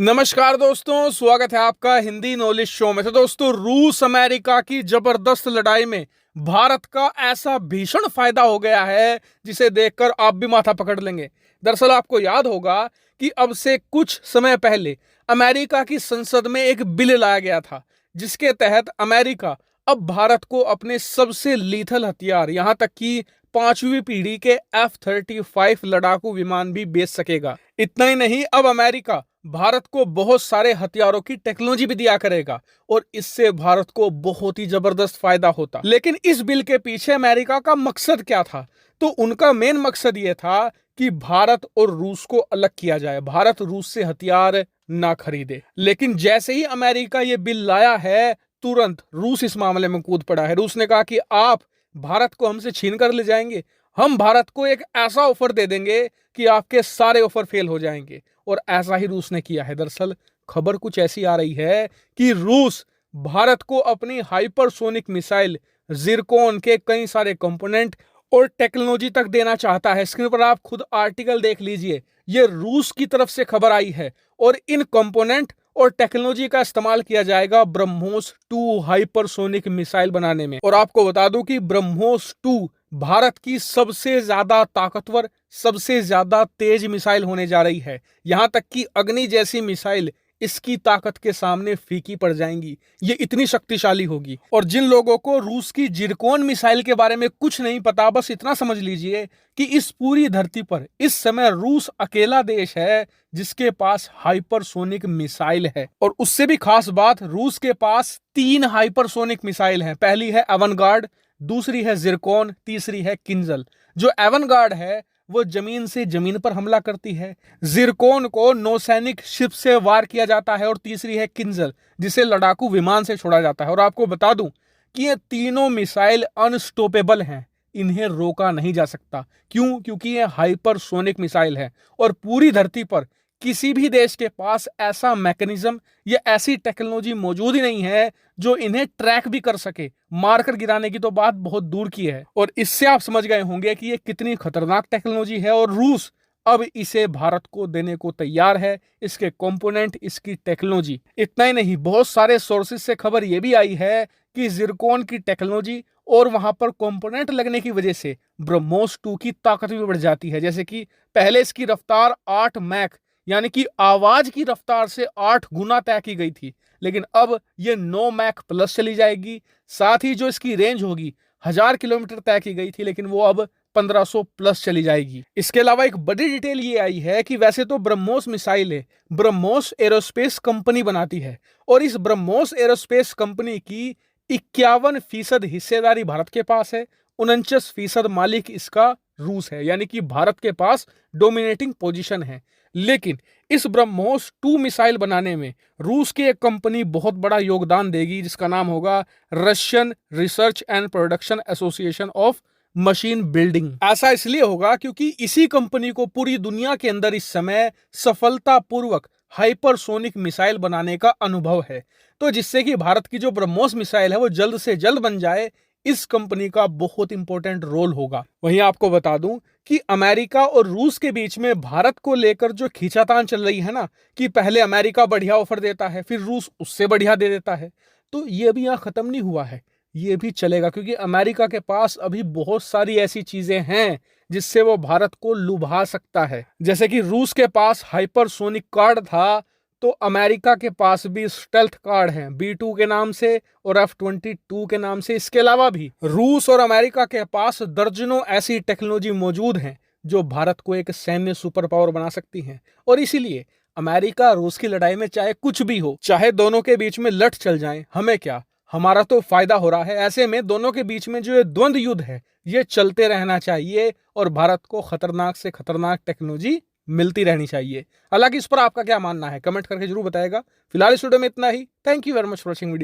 नमस्कार दोस्तों, स्वागत है आपका हिंदी नॉलेज शो में। तो दोस्तों, रूस अमेरिका की जबरदस्त लड़ाई में भारत का ऐसा भीषण फायदा हो गया है जिसे देखकर आप भी माथा पकड़ लेंगे। दरअसल आपको याद होगा कि अब से कुछ समय पहले अमेरिका की संसद में एक बिल लाया गया था जिसके तहत अमेरिका अब भारत को अपने सबसे लीथल हथियार, यहां तक कि 5वीं पीढ़ी के F-35 लड़ाकू विमान भी बेच सकेगा। इतना ही नहीं, अब अमेरिका भारत को बहुत सारे हथियारों की टेक्नोलॉजी भी दिया करेगा और इससे भारत को बहुत ही जबरदस्त फायदा होता। लेकिन इस बिल के पीछे अमेरिका का मकसद क्या था? तो उनका मेन मकसद यह था कि भारत और रूस को अलग किया जाए, भारत रूस से हथियार ना खरीदे। लेकिन जैसे ही अमेरिका ये बिल लाया है, तुरंत रूस इस मामले में कूद पड़ा है। रूस ने कहा कि आप भारत को हमसे छीन कर ले जाएंगे, हम भारत को एक ऐसा ऑफर दे देंगे कि आपके सारे ऑफर फेल हो जाएंगे। और ऐसा ही रूस ने किया है। दरअसल खबर कुछ ऐसी आ रही है कि रूस भारत को अपनी हाइपरसोनिक मिसाइल जिरकॉन के कई सारे कंपोनेंट और टेक्नोलॉजी तक देना चाहता है। स्क्रीन पर आप खुद आर्टिकल देख लीजिए, यह रूस की तरफ से खबर आई है और इन कंपोनेंट और टेक्नोलॉजी का इस्तेमाल किया जाएगा ब्रह्मोस 2 हाइपरसोनिक मिसाइल बनाने में। और आपको बता दूं कि ब्रह्मोस 2 भारत की सबसे ज्यादा ताकतवर, सबसे ज्यादा तेज मिसाइल होने जा रही है। यहां तक कि अग्नि जैसी मिसाइल इसकी ताकत के सामने फीकी पड़ जाएंगी, ये इतनी शक्तिशाली होगी। और जिन लोगों को रूस की जिरकॉन मिसाइल के बारे में कुछ नहीं पता, बस इतना समझ लीजिए कि इस पूरी धरती पर इस समय रूस अकेला देश है जिसके पास हाइपरसोनिक मिसाइल है। और उससे भी खास बात, रूस के पास 3 हाइपरसोनिक मिसाइल हैं। पहली है एवनगार्ड, दूसरी है जिरकॉन, तीसरी है किंजल। जो एवनगार्ड है वो जमीन से जमीन पर हमला करती है, जिरकॉन को नौसैनिक शिप से वार किया जाता है और तीसरी है किंजल जिसे लड़ाकू विमान से छोड़ा जाता है। और आपको बता दूं कि ये तीनों मिसाइल अनस्टॉपेबल हैं, इन्हें रोका नहीं जा सकता। क्यों? क्योंकि ये हाइपरसोनिक मिसाइल है और पूरी धरती पर किसी भी देश के पास ऐसा मैकेनिज्म या ऐसी टेक्नोलॉजी मौजूद ही नहीं है जो इन्हें ट्रैक भी कर सके। मारकर गिराने की तो बात बहुत दूर की है। और इससे आप समझ गए होंगे कि ये कितनी खतरनाक टेक्नोलॉजी है और रूस अब इसे भारत को देने को तैयार है, इसके कंपोनेंट, इसकी टेक्नोलॉजी। इतना ही नहीं, बहुत सारे सोर्सेज से खबर यह भी आई है कि जिरकॉन की टेक्नोलॉजी और वहां पर कंपोनेंट लगने की वजह से ब्रह्मोस 2 की ताकत भी बढ़ जाती है। जैसे कि पहले इसकी रफ्तार 8 मैक यानी कि आवाज की रफ्तार से 8 गुना तय की गई थी, लेकिन अब ये 9 मैक प्लस चली जाएगी। साथ ही जो इसकी रेंज होगी 1000 किलोमीटर तय की गई थी, लेकिन वो अब 1500 प्लस चली जाएगी। इसके अलावा एक बड़ी डिटेल ये आई है कि वैसे तो ब्रह्मोस मिसाइल है ब्रह्मोस एरोस्पेस कंपनी बनाती है और इस ब्रह्मोस एरोस्पेस कंपनी की 51% हिस्सेदारी भारत के पास है, 49% मालिक इसका रूस है, यानी कि भारत के पास डोमिनेटिंग पोजीशन है। लेकिन इस ब्रह्मोस 2 मिसाइल बनाने में रूस की एक कंपनी बहुत बड़ा योगदान देगी जिसका नाम होगा Russian research and production association of machine building. ऐसा इसलिए होगा क्योंकि इसी कंपनी को पूरी दुनिया के अंदर इस समय सफलतापूर्वक हाइपरसोनिक मिसाइल बनाने का अनुभव है। तो जिससे कि भारत की जो ब्रह्मोस मिसाइल है वो जल्द से जल्द बन जाए, इस कंपनी का बहुत इंपॉर्टेंट रोल होगा। वहीं आपको बता दूं कि अमेरिका और रूस के बीच में भारत को लेकर जो खींचातान चल रही है ना, कि पहले अमेरिका बढ़िया ऑफर देता है फिर रूस उससे बढ़िया दे देता है, तो ये भी यहां खत्म नहीं हुआ है, ये भी चलेगा। क्योंकि अमेरिका के पास अभी बहुत सारी ऐसी चीजें हैं जिससे वो भारत को लुभा सकता है। जैसे कि रूस के पास हाइपरसोनिक कार्ड था, तो अमेरिका के पास भी स्टेल्थ कार्ड हैं B2 के नाम से और F-22 के नाम से। इसके अलावा भी रूस और अमेरिका के पास दर्जनों ऐसी टेक्नोलॉजी मौजूद हैं जो भारत को एक सैन्य सुपर पावर बना सकती हैं। और इसीलिए अमेरिका रूस की लड़ाई में चाहे कुछ भी हो, चाहे दोनों के बीच में लठ चल जाए, हमें क्या, हमारा तो फायदा हो रहा है। ऐसे में दोनों के बीच में जो ये द्वंद्व युद्ध है ये चलते रहना चाहिए और भारत को खतरनाक से खतरनाक टेक्नोलॉजी मिलती रहनी चाहिए। हालांकि इस पर आपका क्या मानना है कमेंट करके जरूर बताएगा। फिलहाल इस वीडियो में इतना ही। Thank you very much for watching video.